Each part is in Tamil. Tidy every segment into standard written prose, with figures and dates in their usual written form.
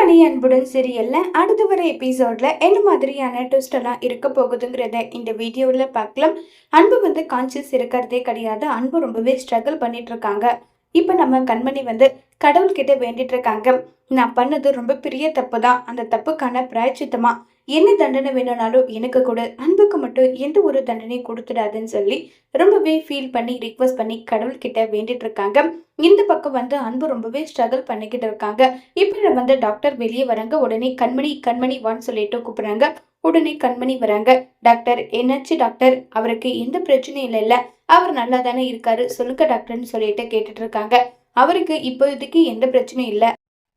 கண்மணி அன்புடன் சீரியல்ல அடுத்து வர எபிசோட்ல என்ன மாதிரியான ட்விஸ்ட் எல்லாம் இருக்க போகுதுங்கிறத இந்த வீடியோல பார்க்கலாம். அன்பு கான்சியஸ் இருக்கிறதே கிடையாது. அன்பு ரொம்பவே ஸ்ட்ரகிள் பண்ணிட்டு இருக்காங்க. இப்ப நம்ம கண்மணி கடவுள்கிட்ட வேண்டிட்டு இருக்காங்க. நான் பண்ணது ரொம்ப பெரிய தப்பு தான். அந்த தப்புக்கான பிராயச்சித்தமா என்ன தண்டனை வேணும்னாலும் எனக்கு கொடு, அன்புக்கு மட்டும் எந்த ஒரு தண்டனையும் கொடுத்துடாதுன்னு சொல்லி ரொம்பவே ஃபீல் பண்ணி ரிக்வஸ்ட் பண்ணி கடவுள்கிட்ட வேண்டிட்டு இருக்காங்க. இந்த பக்கம் அன்பு ரொம்பவே ஸ்ட்ரகிள் பண்ணிக்கிட்டு இருக்காங்க. இப்ப டாக்டர் வெளியே வராங்க. உடனே கண்மணி கண்மணி வான்னு சொல்லிட்டு கூப்பிடுறாங்க. உடனே கண்மணி வராங்க. டாக்டர் என்னாச்சு டாக்டர்? அவருக்கு எந்த பிரச்சனையும் இல்ல, அவர் நல்லா தானே இருக்காரு, சொல்லுங்க டாக்டர்னு சொல்லிட்டு கேட்டுட்டு இருக்காங்க. அவருக்கு இப்போதைக்கு எந்த பிரச்சனையும் இல்ல,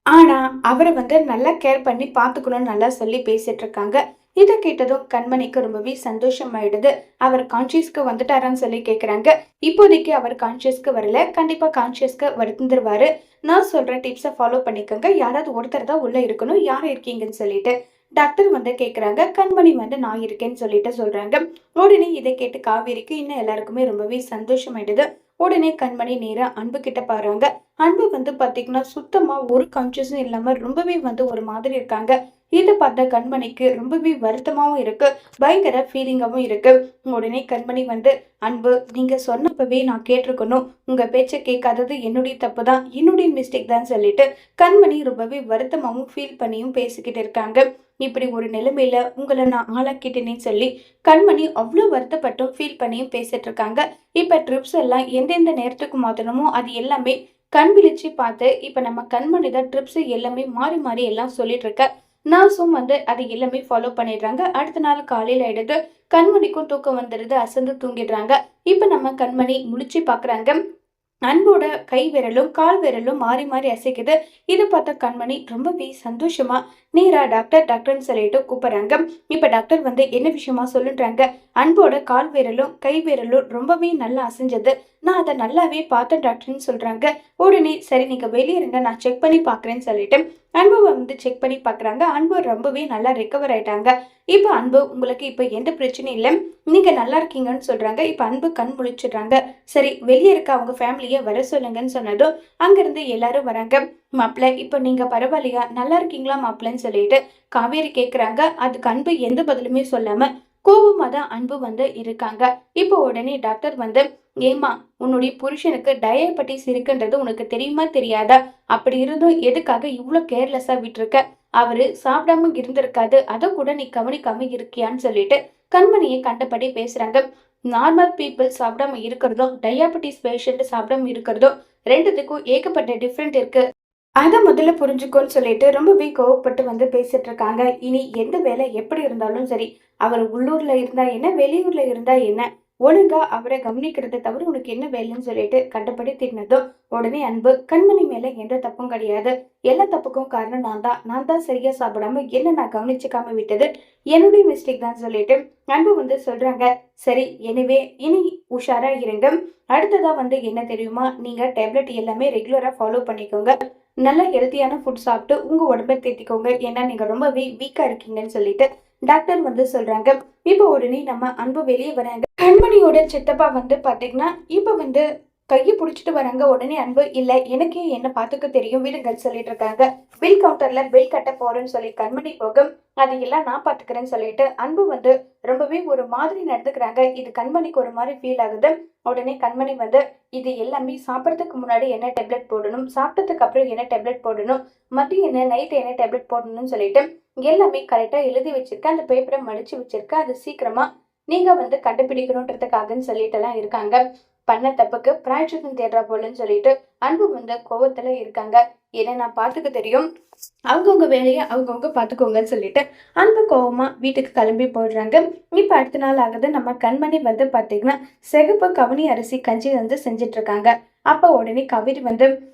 ஆனா அவரை நல்லா கேர் பண்ணி பாத்துக்கணும்னு நல்லா சொல்லி பேசிட்டு இருக்காங்க. இதை கேட்டதும் கண்மணிக்கு ரொம்பவே சந்தோஷம் ஆயிடுது. அவர் கான்சியஸ்க்கு வந்துட்டாரான்னு சொல்லி கேக்குறாங்க. இப்போதைக்கு அவர் கான்சியஸ்க்கு வரல, கண்டிப்பா கான்சியஸ்க்கு வந்துருவாரு. நான் சொல்ற டிப்ஸை ஃபாலோ பண்ணிக்கோங்க. யாராவது ஒருத்தர் தான் உள்ள இருக்கணும், யார் இருக்கீங்கன்னு சொல்லிட்டு டாக்டர் கேக்குறாங்க. கண்மணி நான் இருக்கேன்னு சொல்லிட்டு சொல்றாங்க. உடனே இதை கேட்டு காவேரிக்கு இன்னும் எல்லாருக்குமே ரொம்பவே சந்தோஷம் ஆயிடுது. உடனே கண்மணி நேரா அன்பு கிட்ட பாருங்க. அன்பு பாத்தீங்கன்னா சுத்தமா ஒரு கான்சியஸும் இல்லாம ரொம்பவே ஒரு மாதிரி இருக்காங்க. இதை பார்த்த கண்மணிக்கு ரொம்பவே வருத்தமாவும் இருக்கு, பயங்கர ஃபீலிங்காவும் இருக்கு. உடனே கண்மணி அன்பு, நீங்க சொன்னப்பவே நான் கேட்டிருக்கணும், உங்க பேச்ச கேட்காதது என்னுடைய தப்பு தான், என்னுடைய மிஸ்டேக் தான் சொல்லிட்டு கண்மணி ரொம்பவே வருத்தமாவும் ஃபீல் பண்ணியும் பேசிக்கிட்டு இருக்காங்க. இப்படி ஒரு நிலைமையில உங்களை நான் ஆளாக்கிட்டேன்னு சொல்லி கண்மணி அவ்வளோ வருத்தப்பட்டும் ஃபீல் பண்ணியும் பேசிட்டு இருக்காங்க. இப்ப ட்ரிப்ஸ் எல்லாம் எந்தெந்த நேரத்துக்கு மாத்தணுமோ அது எல்லாமே கண் விழிச்சு பார்த்து இப்ப நம்ம கண்மணி தான் ட்ரிப்ஸ் எல்லாமே மாறி மாறி எல்லாம் சொல்லிட்டு இருக்க. நர்ஸும் அது எல்லாமே ஃபாலோ பண்ணிடுறாங்க. அடுத்த நாள் காலையில எடுத்து கண்மணிக்கும் தூக்கம் வந்துடுது, அசந்து தூங்கிடுறாங்க. இப்ப நம்ம கண்மணி முழிச்சு பாக்குறாங்க. அன்போட கை விரலும் கால் விரலும் மாறி மாறி அசைக்குது. இதை பார்த்த கண்மணி ரொம்பவே சந்தோஷமா நேரா டாக்டர் டாக்டர்னு சொல்லிட்டு கூப்பிடுறாங்க. இப்ப டாக்டர் என்ன விஷயமா சொல்லுன்றாங்க. அன்போட கால் விரலும் கை விரலும் ரொம்பவே நல்லா அசைஞ்சது, நான் அதை நல்லாவே பார்த்தேன் டாக்டர்னு சொல்றாங்க. உடனே சரி நீங்க வெளியே இருங்க, நான் செக் பண்ணி பாக்குறேன்னு சொல்லிட்டு அன்புவை செக் பண்ணி பாக்குறாங்க. அன்பு ரொம்பவே நல்லா ரெக்கவர் ஆயிட்டாங்க. இப்ப அன்பு, உங்களுக்கு இப்ப எந்த பிரச்சனையும் இல்லை, நீங்க நல்லா இருக்கீங்கன்னு சொல்றாங்க. இப்ப அன்பு கண் முழிச்சிடுறாங்க. சரி வெளியே இருக்க அவங்க ஃபேமிலியை வர சொல்லுங்கன்னு சொன்னதும் அங்கிருந்து எல்லாரும் வராங்க. மாப்பிள்ள, இப்ப நீங்க பரவாயில்லையா, நல்லா இருக்கீங்களா மாப்பிள்ளன்னு சொல்லிட்டு காவேரி கேக்குறாங்க. அதுக்கு அன்பு எந்த பதிலுமே சொல்லாம கோபமா தான் அன்பு இருக்காங்க. இப்போ உடனே டாக்டர் ஏமா, உன்னுடைய புருஷனுக்கு டயபெட்டிஸ் இருக்குன்றது உனக்கு தெரியுமா தெரியாதா? அப்படி இருந்தும் எதுக்காக இவ்வளவு கேர்லெஸ்ஸா விட்டுருக்க? அவரு சாப்பிடாம இருந்திருக்காது, அதை கூட நீ கவனிக்காம இருக்கியான்னு சொல்லிட்டு கண்மணியை கண்டபடி பேசுறாங்க. நார்மல் பீப்புள் சாப்பிடாம இருக்கிறதும் டயாபெட்டிஸ் பேஷண்ட் சாப்பிடாம இருக்கிறதும் ரெண்டுத்துக்கும் ஏகப்பட்ட டிஃப்ரெண்ட் இருக்கு, அதை முதல்ல புரிஞ்சுக்கோன்னு சொல்லிட்டு ரொம்பவே கோவப்பட்டு பேசிட்டு இருக்காங்க. இனி எந்த வேலை எப்படி இருந்தாலும் சரி, அவர் உள்ளூர்ல இருந்தா என்ன வெளியூர்ல இருந்தா என்ன, ஒழுங்கா அவரை கவனிக்கிறத தவிர உனக்கு என்ன வேலைன்னு சொல்லிட்டு கண்டபடி திட்டினதும் உடனே அன்பு, கண்மணி மேல எந்த தப்பும் கிடையாது, எல்லா தப்புக்கும் காரணம் நான் தான் சரியா சாப்பிடாம என்ன நான் கவனிச்சுக்காம விட்டது என்னுடைய மிஸ்டேக் தான் சொல்லிட்டு அன்பு சொல்றாங்க. சரி, எனவே இனி உஷாரா இருங்க. அடுத்ததா என்ன தெரியுமா, நீங்க டேப்லெட் எல்லாமே ரெகுலரா ஃபாலோ பண்ணிக்கோங்க, நல்ல ஹெல்த்தியான ஃபுட் சாப்பிட்டு உங்க உடம்பை தேத்திக்கோங்க, ஏன்னா நீங்க ரொம்பவே வீக்கா இருக்கீங்கன்னு சொல்லிட்டு டாக்டர் சொல்றாங்க. இப்போ உடனே நம்ம அன்பு வெளியே வராங்க. கண்மணியோட சித்தப்பா பாத்தீங்கன்னா இப்ப கையை பிடிச்சிட்டு வராங்க. உடனே அன்பு, இல்ல எனக்கே என்ன பாத்துக்க தெரியும் விடுங்கன்னு சொல்லிட்டு இருக்காங்க. பில் கவுண்டர்ல பில் கட்ட போறேன்னு சொல்லி கண்மணி போக அதையெல்லாம் நான் பாத்துக்கிறேன்னு சொல்லிட்டு அன்பு ரொம்பவே ஒரு மாதிரி நடந்துக்கிறாங்க. இது கண்மணிக்கு ஒரு மாதிரி ஃபீல் ஆகுது. உடனே கண்மணி இது எல்லாமே சாப்பிட்றதுக்கு முன்னாடி என்ன டேப்லெட் போடணும், சாப்பிட்டதுக்கு அப்புறம் என்ன டேப்லெட் போடணும், மதியம் என்ன நைட் என்ன டேப்லெட் போடணும்னு சொல்லிட்டு எல்லாமே கரெக்டா எழுதி வச்சிருக்கேன், அந்த பேப்பரை மடிச்சு வச்சிருக்கேன், அது சீக்கிரமா நீங்க கண்டுபிடிக்கணுன்றதுக்காகன்னு சொல்லிட்டு எல்லாம் இருக்காங்க. பண்ண தப்புக்கு பிராய்ச்சித்தம் தேடுறா போலன்னு சொல்லிட்டு அன்பு கோவத்துல இருக்காங்க. ஏன்னா நான் பாத்துக்க தெரியும், அவங்கவுங்க வேலையை அவங்கவுங்க பாத்துக்கோங்கன்னு சொல்லிட்டு அன்பு கோவமா வீட்டுக்கு கிளம்பி போயிடுறாங்க. இப்ப அடுத்த நாள் ஆகுது. நம்ம கண்மணி பாத்தீங்கன்னா சிகப்பு கவனி அரிசி கஞ்சி செஞ்சிட்டு இருக்காங்க. அப்ப உடனே கவிரி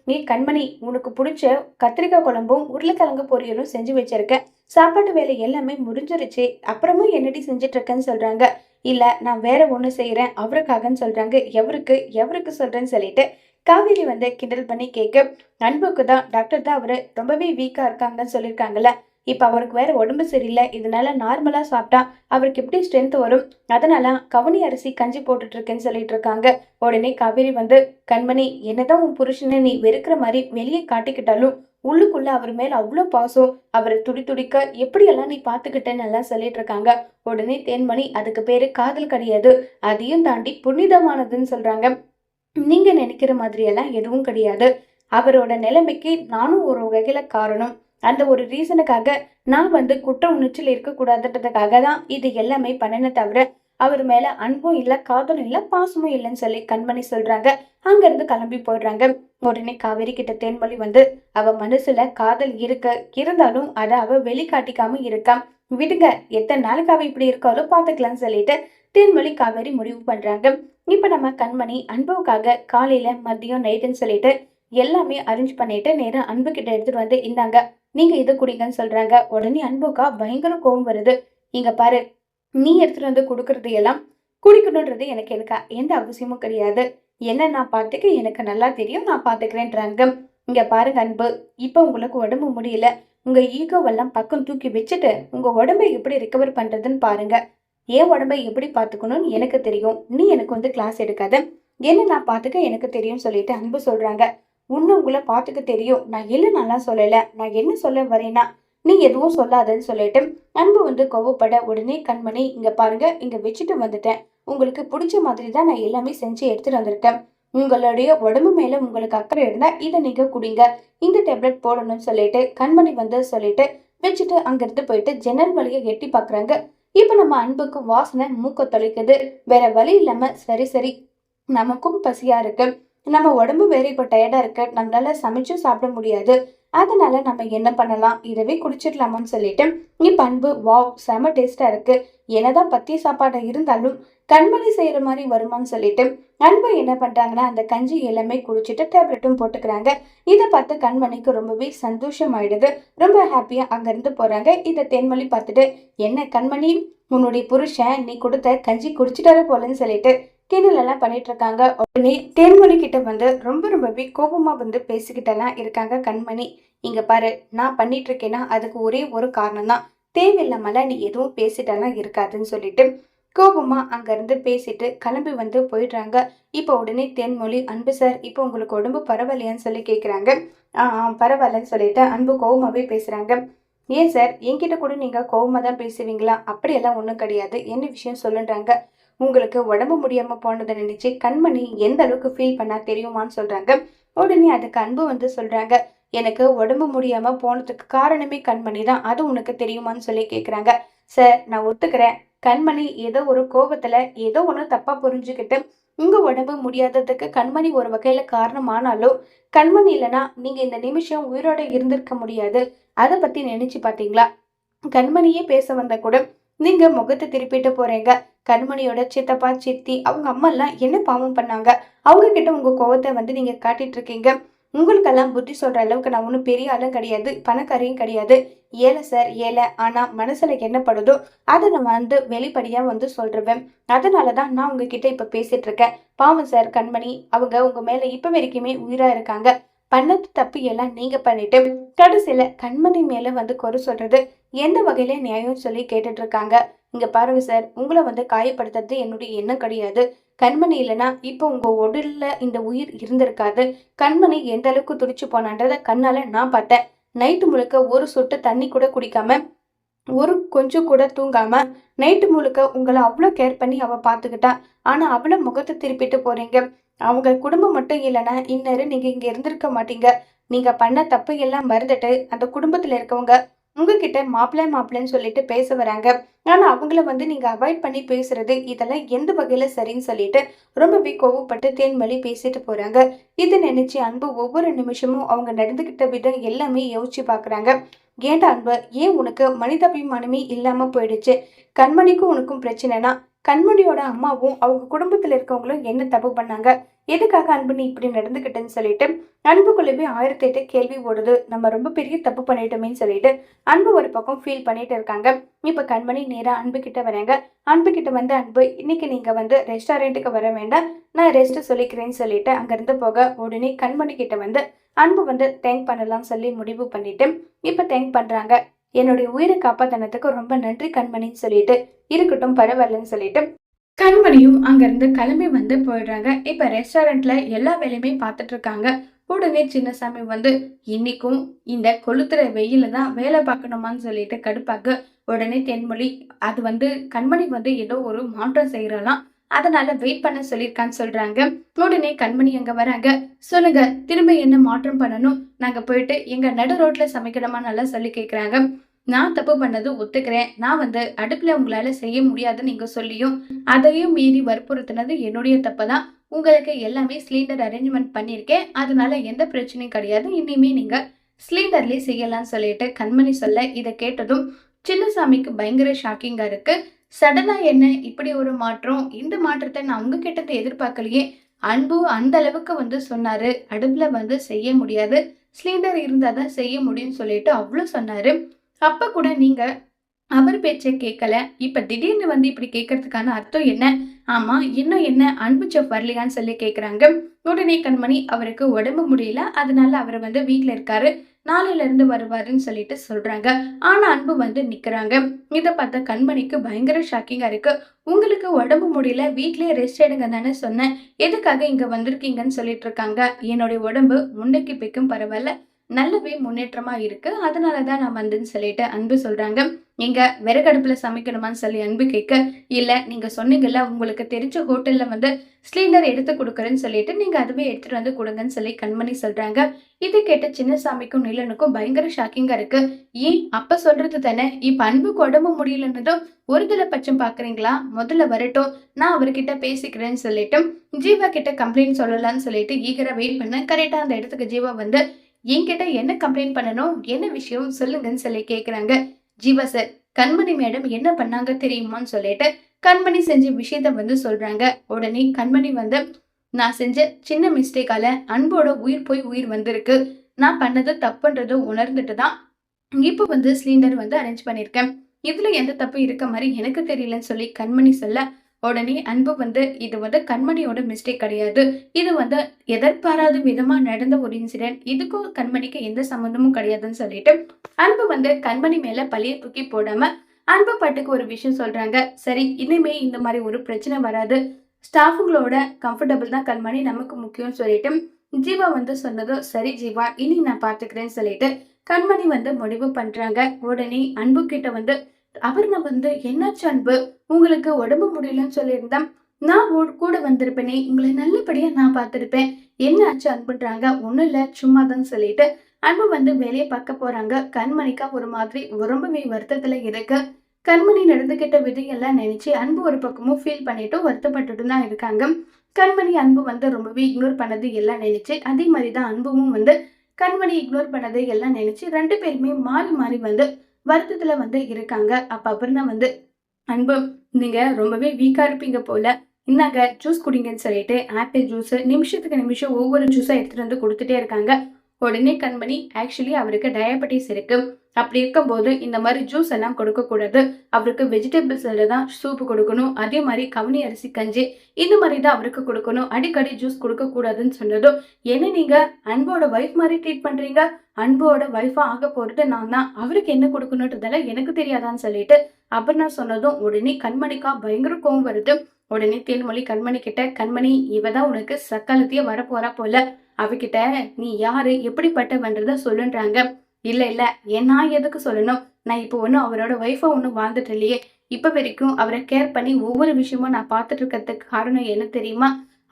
நீ கண்மணி, உனக்கு பிடிச்ச கத்திரிக்காய் குழம்பும் உருளைக்கிழங்கு பொரியலும் செஞ்சு வச்சிருக்க, சாப்பாட்டு வேலை எல்லாமே முடிஞ்சிருச்சு, அப்புறமும் என்னடி செஞ்சிட்டு இருக்கேன்னு சொல்றாங்க. இல்ல நான் வேற ஒண்ணு செய்யறேன் அவருக்காகன்னு சொல்றாங்க. எவருக்கு எவருக்கு சொல்றேன்னு சொல்லிட்டு காவேரி கிண்டல் பண்ணி கேட்க, அன்புக்கு தான் டாக்டர் தான் அவரு ரொம்பவே வீக்கா இருக்காங்கன்னு சொல்லியிருக்காங்கல்ல, இப்ப அவருக்கு வேற உடம்பு சரியில்லை, இதனால நார்மலா சாப்பிட்டா அவருக்கு எப்படி ஸ்ட்ரென்த் வரும், அதனால கவனி அரிசி கஞ்சி போட்டுட்டு இருக்கேன்னு சொல்லிட்டு இருக்காங்க. உடனே காவேரி கண்மணி, என்னதான் உன் புருஷனை நீ வெறுக்கிற மாதிரி வெளியே காட்டிக்கிட்டாலும் உள்ளுக்குள்ள அவர் மேல அவ்வளோ பாசம், அவரை துடி துடிக்க எப்படியெல்லாம் நீ பாத்துக்கிட்டேன்னு எல்லாம் சொல்லிட்டு இருக்காங்க. உடனே தேன்மொழி, அதுக்கு பேரு காதல் கிடையாது, அதையும் தாண்டி புனிதமானதுன்னு சொல்றாங்க. நீங்க நினைக்கிற மாதிரி எல்லாம் எதுவும் கிடையாது. அவரோட நிலைமைக்கு நானும் ஒரு வகையில காரணம். அந்த ஒரு ரீசனுக்காக நான் வந்து குற்ற உணர்ச்சியில் இருக்கக்கூடாதுன்றதுக்காக தான் இது எல்லாமே பண்ணன தவிர, அவர் மேல அன்பும் இல்ல, காதலும் இல்ல, பாசமும் இல்லைன்னு சொல்லி கண்மணி சொல்றாங்க. அங்க இருந்து கிளம்பி போயிடுறாங்க. உடனே காவேரி கிட்ட தேன்மொழி வந்து, அவ மனசுல காதல் இருந்தாலும் அத அவ வெளிக்காட்டிக்காம இருக்கா. விடுங்க, எத்தனை நாளுக்கு அவ இப்படி இருக்காலோ பாத்துக்கலாம்னு சொல்லிட்டு தேன்மொழி காவேரி முடிவு பண்றாங்க. இப்ப நம்ம கண்மணி அன்புக்காக காலையில மதியம் நைட்டுன்னு சொல்லிட்டு எல்லாமே அரேஞ்ச் பண்ணிட்டு நேரா அன்பு கிட்ட எடுத்துட்டு வந்து, இந்தாங்க நீங்க இதை குடிங்கன்னு சொல்றாங்க. உடனே அன்புக்கா பயங்கர கோவம் வருது. இங்க பாரு, நீ எடுத்துட்டு வந்து கொடுக்கறது எல்லாம் குடிக்கணும்ன்றது எனக்கு எந்த அவசியமும் கிடையாது. என்ன நான் பார்த்துக்க எனக்கு நல்லா தெரியும், நான் பார்த்துக்கிறேன்றாங்க. இங்க பாருங்க அன்பு, இப்ப உங்களுக்கு உடம்பு முடியல, உங்க ஈகோவெல்லாம் பக்கம் தூக்கி வச்சுட்டு உங்க உடம்பை எப்படி ரிகவர் பண்றதுன்னு பாருங்க. என் உடம்பை எப்படி பார்த்துக்கணும்னு எனக்கு தெரியும், நீ எனக்கு வந்து கிளாஸ் எடுக்காத, என்ன நான் பார்த்துக்க எனக்கு தெரியும் சொல்லிட்டு அன்பு சொல்றாங்க. உன்னை உங்களை பார்த்துக்க தெரியும், நான் இல்லை நல்லா சொல்லல, நான் என்ன சொல்ல வரேன்னா நீ எதுவும் சொல்லாதன்னு சொல்லிட்டு அன்பு வந்து கோவப்பட, உடனே கண்மணி, இங்க பாருங்க, இங்க வச்சுட்டு வந்துட்டேன், உங்களுக்கு பிடிச்ச மாதிரி தான் நான் எல்லாமே செஞ்சு எடுத்துட்டு வந்திருக்கேன். உங்களுடைய உடம்பு மேல உங்களுக்கு அக்கறை இருந்தா இதை நீங்க குடிங்க, இந்த டேப்லெட் போடணும்னு சொல்லிட்டு கண்மணி வந்து சொல்லிட்டு வச்சுட்டு அங்கிருந்து போயிட்டு ஜன்னல் வழியை எட்டி பாக்குறாங்க. இப்ப நம்ம அன்புக்கு வாசனை மூக்க தொலைக்குது. வேற வழி இல்லாம, சரி சரி, நமக்கும் பசியா இருக்கு, நம்ம உடம்பு வேற இப்ப டயர்டா இருக்கு, நம்மளால சமைச்சும் சாப்பிட முடியாது, அதனால நம்ம என்ன பண்ணலாம், இதவே குடிச்சிடலாமான்னு சொல்லிட்டு இப்ப அன்பு, வாவ் செம டேஸ்டா இருக்கு, என்னதான் பத்திய சாப்பாடு இருந்தாலும் கண்மணி செய்யற மாதிரி வருமான்னு சொல்லிட்டு அன்பு என்ன பண்றாங்கன்னா அந்த கஞ்சி எல்லாமே குடிச்சிட்டு டேப்லெட்டும் போட்டுக்கிறாங்க. இதை பார்த்து கண்மணிக்கு ரொம்பவே சந்தோஷம் ஆயிடுது. ரொம்ப ஹாப்பியா அங்க இருந்து போறாங்க. இதை தேன்மொழி பார்த்துட்டு, என்ன கண்மணி, உன்னுடைய புருஷன் நீ கொடுத்த கஞ்சி குடிச்சிட்டாரு போலன்னு சொல்லிட்டு கிண்டல் எல்லாம் பண்ணிட்டு இருக்காங்க. உடனே தேன்மொழி கிட்ட வந்து ரொம்பவே கோபமா வந்து பேசிக்கிட்டெல்லாம் இருக்காங்க கண்மணி. இங்க பாரு, நான் பண்ணிட்டு இருக்கேன்னா அதுக்கு ஒரே ஒரு காரணம் தான், தேவையில்லாமல நீ எதுவும் பேசிட்டெல்லாம் இருக்காதுன்னு சொல்லிட்டு கோபமா அங்க இருந்து பேசிட்டு கிளம்பி வந்து போயிடுறாங்க. இப்ப உடனே தேன்மொழி, அன்பு சார், இப்போ உங்களுக்கு உடம்பு பரவாயில்லையான்னு சொல்லி கேக்குறாங்க. பரவாயில்லன்னு சொல்லிட்டு அன்பு கோபமாவே பேசுறாங்க. ஏன் சார், என்கிட்ட கூட நீங்க கோபமா தான் பேசுவீங்களா? அப்படியெல்லாம் ஒண்ணும் கிடையாது, என்ன விஷயம் சொல்லுன்றாங்க. உங்களுக்கு உடம்பு முடியாம போனதை நினைச்சு கண்மணி எந்த அளவுக்கு ஃபீல் பண்ணா தெரியுமான்னு சொல்றாங்க. உடனே அதுக்கு அன்பு வந்து சொல்றாங்க, எனக்கு உடம்பு முடியாம போனதுக்கு காரணமே கண்மணி தான், அது உனக்கு தெரியுமான்னு சொல்லி கேக்குறாங்க. சார், நான் ஒத்துக்கிறேன், கண்மணி ஏதோ ஒரு கோபத்துல ஏதோ ஒண்ணு தப்பா புரிஞ்சுக்கிட்டு உங்க உடம்பு முடியாததுக்கு கண்மணி ஒரு வகையில காரணமானாலும், கண்மணி இல்லைன்னா நீங்க இந்த நிமிஷம் உயிரோட இருந்திருக்க முடியாது. அதை பத்தி நினைச்சு பாத்தீங்களா? கண்மணியே பேச வந்த கூட நீங்க முகத்தை திருப்பிட்டு போறீங்க. கண்மணியோட சித்தப்பா சித்தி அவங்க அம்மா எல்லாம் என்ன பாவம் பண்ணாங்க, அவங்க கிட்ட உங்க கோவத்தை வந்து நீங்க காட்டிட்டு இருக்கீங்க. உங்களுக்கெல்லாம் புத்தி சொல்ற அளவுக்கு நான் ஒன்றும் பெரிய ஆளும் கிடையாது, பணக்காரையும் கிடையாது, ஏழை சார் ஏழை. ஆனா மனசுல என்ன படுதோ அதை நான் வந்து வெளிப்படையா வந்து சொல்றேன். அதனாலதான் நான் உங்ககிட்ட இப்ப பேசிட்டு இருக்கேன். பாவம் சார், கண்மணி அவங்க உங்க மேல இப்ப வரைக்குமே உயிரா இருக்காங்க. பண்ணது தப்பு எல்லாம் நீங்க பண்ணிட்டு கடைசியில கண்மணி மேல வந்து குறை சொல்றது எந்த வகையில நியாயம் சொல்லி கேட்டுட்டு இருக்காங்க. இங்க பாருங்க சார், உங்களை வந்து காயப்படுத்துறது என்னுடைய எண்ணம் கிடையாது. கண்மணி இல்லைன்னா இப்போ உங்க உடல்ல இந்த உயிர் இருந்திருக்காது. கண்மணி எந்த அளவுக்கு துடிச்சு போனான்றத கண்ணால நான் பார்த்தேன். நைட்டு முழுக்க ஒரு சொட்டு தண்ணி கூட குடிக்காம, ஒரு கொஞ்சம் கூட தூங்காம, நைட்டு முழுக்க உங்களை அவ்வளோ கேர் பண்ணி அவ பாத்துக்கிட்டா. ஆனா அவளை முகத்தை திருப்பிட்டு போறீங்க. அவங்க குடும்பம் மட்டும் இல்லைன்னா இந்நேரம் நீங்க இங்க இருந்திருக்க மாட்டீங்க. நீங்க பண்ண தப்பு எல்லாம் மறந்துட்டு அந்த குடும்பத்துல இருக்கவங்க உங்ககிட்ட மாப்பிள்ளைன்னு சொல்லிட்டு பேச வராங்க. ஆனா அவங்கள வந்து நீங்க அவாய்ட் பண்ணி பேசுறது இதெல்லாம் எந்த வகையில சரின்னு சொல்லிட்டு ரொம்பவே கோவப்பட்டு தேன்மொழி பேசிட்டு போறாங்க. இதை நினைச்சு அன்பு ஒவ்வொரு நிமிஷமும் அவங்க நடந்துகிட்ட விதம் எல்லாமே யோசிச்சு பாக்குறாங்க. ஏன்டா அன்பு, ஏன் உனக்கு மனிதாபிமானமே இல்லாம போயிடுச்சு? கண்மணிக்கும் உனக்கும் பிரச்சனைனா கண்மணியோட அம்மாவும் அவங்க குடும்பத்துல இருக்கவங்களும் என்ன தப்பு பண்ணாங்க, எதுக்காக அன்பு நீ இப்படி நடந்துகிட்டேன்னு சொல்லிட்டு அன்புக்குள்ளவே 1008 கேள்வி ஓடுது. நம்ம ரொம்ப பெரிய தப்பு பண்ணிட்டோமேன்னு சொல்லிட்டு அன்பு ஒரு பக்கம் ஃபீல் பண்ணிட்டு இருக்காங்க. இப்ப கண்மணி நேரா அன்பு கிட்ட வராங்க. அன்பு கிட்ட வந்து, அன்பு இன்னைக்கு நீங்க வந்து ரெஸ்டாரண்ட்டுக்கு வர வேண்டாம், நான் ரெஸ்ட் சொல்லிக்கிறேன்னு சொல்லிட்டு அங்கிருந்து போக, உடனே கண்மணி கிட்ட வந்து அன்பு வந்து தேங்க் பண்ணலாம் சொல்லி முடிவு பண்ணிட்டு இப்ப தேங்க் பண்றாங்க. என்னுடைய உயிரை காப்பாத்தினதுக்கு ரொம்ப நன்றி கண்மணின்னு சொல்லிட்டு, இருக்கட்டும் பரவாயில்லன்னு சொல்லிட்டு கண்மணியும் அங்கிருந்து கிளம்பி வந்து போயிடுறாங்க. இப்ப ரெஸ்டாரண்ட்ல எல்லா வேலையுமே பார்த்துட்டு இருக்காங்க. உடனே சின்னசாமி வந்து இன்னைக்கும் இந்த கொளுத்துற வெயில தான் வேலை பார்க்கணுமான்னு சொல்லிட்டு கடுப்பாக்கு. உடனே தென்மொழி அது வந்து கண்மணி வந்து ஏதோ ஒரு மாற்றம் செய்யறலாம், அதனால வெயிட் பண்ண சொல்லியிருக்கான்னு சொல்றாங்க. உடனே கண்மணி அங்க வராங்க. சொல்லுங்க, திரும்ப என்ன மாற்றம் பண்ணணும்? நாங்க போயிட்டு எங்க நடு ரோட்ல சமைக்கணுமா நல்லா சொல்லி கேக்குறாங்க. நான் தப்பு பண்ணது ஒத்துக்கிறேன். நான் வந்து அடுப்புல உங்களால செய்ய முடியாதுன்னு நீங்க சொல்லியும் அதையும் மீறி வற்புறுத்தினது என்னுடைய தப்பு தான். உங்களுக்கு எல்லாமே சிலிண்டர் அரேஞ்ச்மெண்ட் பண்ணியிருக்கேன், அதனால எந்த பிரச்சனையும் கிடையாது. இனிமே நீங்க சிலிண்டர்லயே செய்யலாம்னு சொல்லிட்டு கண்மணி சொல்ல இதை கேட்டதும் சின்னசாமிக்கு பயங்கர ஷாக்கிங்கா இருக்கு. சடனா என்ன இப்படி ஒரு மாற்றம்? இந்த மாற்றத்தை நான் உங்ககிட்ட இருந்து எதிர்பார்க்கலையே. அன்பு அந்த அளவுக்கு வந்து சொன்னாரு, அடுப்புல வந்து செய்ய முடியாது, சிலிண்டர் இருந்தாதான் செய்ய முடியும்னு சொல்லிட்டு அவ்வளவு சொன்னாரு. அப்ப கூட நீங்க அவர் பேச்சை கேட்கல. இப்ப திடீர்னு வந்து இப்படி கேட்கறதுக்கான அர்த்தம் என்ன? ஆமா, இன்னும் என்ன அன்பு செஃப் வரலையான்னு சொல்லி கேக்குறாங்க. உடனே கண்மணி அவருக்கு உடம்பு முடியல, அதனால அவர் வந்து வீட்டுல இருக்காரு, நாளையில இருந்து வருவாருன்னு சொல்லிட்டு சொல்றாங்க. ஆனா அன்பு வந்து நிக்கிறாங்க. இத பார்த்த கண்மணிக்கு பயங்கர ஷாக்கிங்கா இருக்கு. உங்களுக்கு உடம்பு முடியல, வீட்லயே ரெஸ்ட் எடுங்க தானே சொன்னேன், எதுக்காக இங்க வந்திருக்கீங்கன்னு சொல்லிட்டு இருக்காங்க. என்னுடைய உடம்பு முன்னைக்கு பிக்கும் பரவாயில்ல, நல்லாவே முன்னேற்றமா இருக்கு, அதனாலதான் நான் வந்தேன்னு சொல்லிட்டு அன்பு சொல்றாங்க. நீங்க விறகடுப்புல சமைக்கணுமான்னு சொல்லி அன்பு கேட்க, இல்ல நீங்க சொன்னீங்கல்ல உங்களுக்கு தெரிஞ்ச ஹோட்டல்ல வந்து சிலிண்டர் எடுத்து கொடுக்குறேன்னு சொல்லிட்டு நீங்க அதுவே எடுத்துட்டு வந்து கொடுங்கன்னு சொல்லி கண்மணி சொல்றாங்க. இதை கேட்ட சின்னசாமிக்கும் நிலனுக்கும் பயங்கர ஷாக்கிங்கா இருக்கு. ஏன் அப்ப சொல்றது தானே, இப்ப அன்புக்கு உடம்பு முடியலன்னதும் ஒரு தலை பட்சம் பாக்குறீங்களா? முதல்ல வரட்டும், நான் அவர்கிட்ட பேசிக்கிறேன்னு சொல்லிட்டு ஜீவா கிட்ட கம்ப்ளைண்ட் சொல்லலாம்னு சொல்லிட்டு ஈகரா வெயிட் பண்ண கரெக்டா அந்த இடத்துக்கு ஜீவா வந்து என்கிட்ட என்ன கம்ப்ளைண்ட் பண்ணணும், என்ன விஷயம் சொல்லுங்கன்னு சொல்லி கேக்குறாங்க. ஜீவா சார், கண்மணி மேடம் என்ன பண்ணாங்க தெரியுமான்னு சொல்லிட்டு கண்மணி செஞ்ச விஷயத்த வந்து சொல்றாங்க. உடனே கண்மணி வந்து நான் செஞ்ச சின்ன மிஸ்டேக்கால அன்போட உயிர் போய் உயிர் வந்திருக்கு, நான் பண்ணது தப்புன்றத உணர்ந்துட்டு தான் இப்ப வந்து சிலிண்டர் வந்து அரேஞ்ச் பண்ணிருக்கேன், இதுல எந்த தப்பு இருக்க மாதிரி எனக்கு தெரியலன்னு சொல்லி கண்மணி சொல்ல, உடனே அன்பு வந்து இது வந்து கண்மணியோட மிஸ்டேக் கிடையாது, இது வந்து எதிர்பாராத விதமா நடந்த ஒரு இன்சிடென்ட், இதுக்கும் கண்மணிக்கு எந்த சம்பந்தமும் கிடையாதுன்னு சொல்லிட்டு அன்பு வந்து கண்மணி மேல பழிய தூக்கி போடாம அன்பு பாட்டுக்கு ஒரு விஷயம் சொல்றாங்க. சரி, இனிமே இந்த மாதிரி ஒரு பிரச்சனை வராது, ஸ்டாஃபுங்களோட கம்ஃபர்டபுள் தான் கண்மணி நமக்கு முக்கியம்னு சொல்லிட்டு ஜீவா வந்து சொன்னதும் சரி ஜீவா, இனி நான் பாத்துக்கிறேன்னு சொல்லிட்டு கண்மணி வந்து முடிவு பண்றாங்க. உடனே அன்பு கிட்ட வந்து நான் வந்து என்னாச்சு அன்பு, உங்களுக்கு உடம்பு முடியலன்னு சொல்லியிருந்தா நான் கூட வந்திருப்பேனே, உங்களை நல்லபடியா நான் பார்த்திருப்பேன், என்ன ஆச்சு அன்புன்றாங்க. ஒண்ணும் இல்ல சும்மாதான் சொல்லிட்டு அன்பு வந்து வேலையை பார்க்க போறாங்க. கண்மணிக்கா ஒரு மாதிரி ரொம்பவே வருத்தத்துல இருக்கு. கண்மணி நடந்துகிட்ட விதையெல்லாம் நினைச்சு அன்பு ஒரு பக்கமும் ஃபீல் பண்ணிட்டு வருத்தப்பட்டுட்டு தான் இருக்காங்க. கண்மணி அன்பு வந்து ரொம்பவே இக்னோர் பண்ணது எல்லாம் நினைச்சு, அதே மாதிரிதான் அன்புவும் வந்து கண்மணி இக்னோர் பண்ணது எல்லாம் நினைச்சு ரெண்டு பேருமே மாறி மாறி வந்து வருத்தத்துல வந்து இருக்காங்க. அப்ப அப்புறம் வந்து அன்பு, நீங்க ரொம்பவே வீக்கா இருப்பீங்க போல, இந்தாங்க ஜூஸ் குடிங்கன்னு சொல்லிட்டு ஆப்பிள் ஜூஸ் நிமிஷத்துக்கு நிமிஷம் ஒவ்வொரு ஜூஸா எடுத்துட்டு வந்து கொடுத்துட்டே இருக்காங்க. உடனே கண்மணி ஆக்சுவலி அவருக்கு டயபெட்டிஸ் இருக்கு, அப்படி இருக்கும்போது இந்த மாதிரி ஜூஸ் எல்லாம் கொடுக்க கூடாது, அவருக்கு வெஜிடபிள்ஸ்ல தான் சூப்பு கொடுக்கணும், அதே மாதிரி கவனி அரிசி கஞ்சி இந்த மாதிரி தான் அவருக்கு கொடுக்கணும், அடிக்கடி ஜூஸ் கொடுக்க கூடாதுன்னு சொன்னதும் என்ன நீங்க அன்போட ஒய்ஃப் மாதிரி ட்ரீட் பண்றீங்க, அன்போட ஒய்ஃபா ஆக போறது நான் தான், அவருக்கு என்ன கொடுக்கணுன்றதெல்லாம் எனக்கு தெரியாதான்னு சொல்லிட்டு அபர்ணா சொன்னதும் உடனே கண்மணிக்கா பயங்கர கோவம் வருது. உடனே தேன்மொழி கண்மணி கிட்ட, கண்மணி இவதான் உனக்கு சக்காலத்தையே வரப்போறா போல, அவகிட்ட நீ யாரு எப்படிப்பட்டவன்றத சொல்லுன்றாங்க. இல்ல இல்ல, நான் எதுக்கு சொல்லணும், நான் இப்போ ஒன்னும் அவரோட ஒய்ஃபா ஒன்னும் வாழ்ந்துட்டு இல்லையே, இப்ப வரைக்கும் அவரை கேர் பண்ணி ஒவ்வொரு விஷயமும் நான் பார்த்துட்டு இருக்கிறதுக்கு காரணம் என்ன தெரியுமா,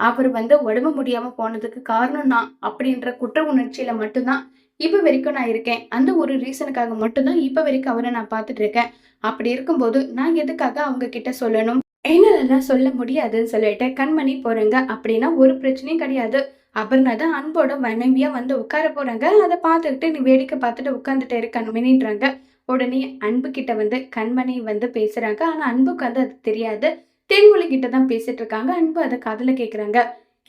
அவர் வந்து உடம்பு முடியாம போனதுக்கு காரணம் நான் அப்படின்ற குற்ற உணர்ச்சியில மட்டும்தான் இப்ப வரைக்கும் நான் இருக்கேன், அந்த ஒரு ரீசனுக்காக மட்டும்தான் இப்ப வரைக்கும் அவரை நான் பார்த்துட்டு இருக்கேன். அப்படி இருக்கும்போது நான் எதுக்காக அவங்க கிட்ட சொல்லணும், என்னால சொல்ல முடியாதுன்னு சொல்லிட்டு கண்மணி போறேங்க. அப்படின்னா ஒரு பிரச்சனையும் கிடையாது, அபர்ணா தான் அன்போட மனைவியா வந்து உட்கார போறாங்க, அதை பார்த்துக்கிட்டு நீ வேடிக்கை பார்த்துட்டு உட்கார்ந்துட்டு இருக்கணுமேன்றாங்க. உடனே அன்பு கிட்ட வந்து கண்மணி வந்து பேசுறாங்க. ஆனா அன்புக்கு வந்து அது தெரியாது, தென்மொழி கிட்ட தான் பேசிட்டு இருக்காங்க. அன்பு அதை காதுல கேக்குறாங்க.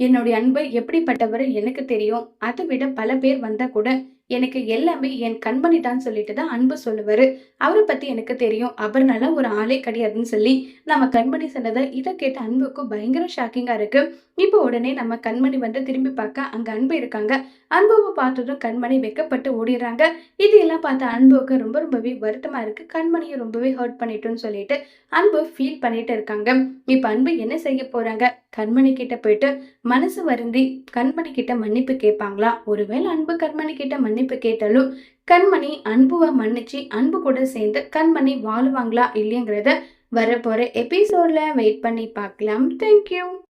என்னுடைய அன்பு எப்படிப்பட்டவர் எனக்கு தெரியும், அதை விட பல பேர் வந்தா கூட எனக்கு எல்லாமே என் கண்மணி தான் சொல்லிட்டு தான் அன்பு சொல்லுவாரு, அவரை பத்தி எனக்கு தெரியும், அபர்ணால ஒரு ஆளே கிடையாதுன்னு சொல்லி நம்ம கண்மணி சொன்னதை இதை கேட்ட அன்புக்கு பயங்கர ஷாக்கிங்கா இருக்கு. இப்போ உடனே நம்ம கண்மணி வந்து திரும்பி பார்க்க அங்க அன்பு இருக்காங்க. அன்புவை பார்த்ததும் கண்மணி வெட்கப்பட்டு ஓடிடுறாங்க. இது எல்லாம் பார்த்த அன்புவுக்கு ரொம்பவே வருத்தமா இருக்கு. கண்மணியை ரொம்பவே ஹர்ட் பண்ணிட்டோன்னு சொல்லிட்டு அன்பு ஃபீல் பண்ணிட்டு இருக்காங்க. இப்ப அன்பு என்ன செய்ய போறாங்க? கண்மணி கிட்ட போயிட்டு மனசு வருந்தி கண்மணி கிட்ட மன்னிப்பு கேட்பாங்களா? ஒருவேளை அன்பு கண்மணி கிட்ட மன்னிப்பு கேட்டாலும் கண்மணி அன்புவை மன்னிச்சு அன்பு கூட சேர்ந்து கண்மணி வாழுவாங்களா இல்லையங்கிறத வரப்போற எபிசோட்ல வெயிட் பண்ணி பார்க்கலாம். தேங்க்யூ.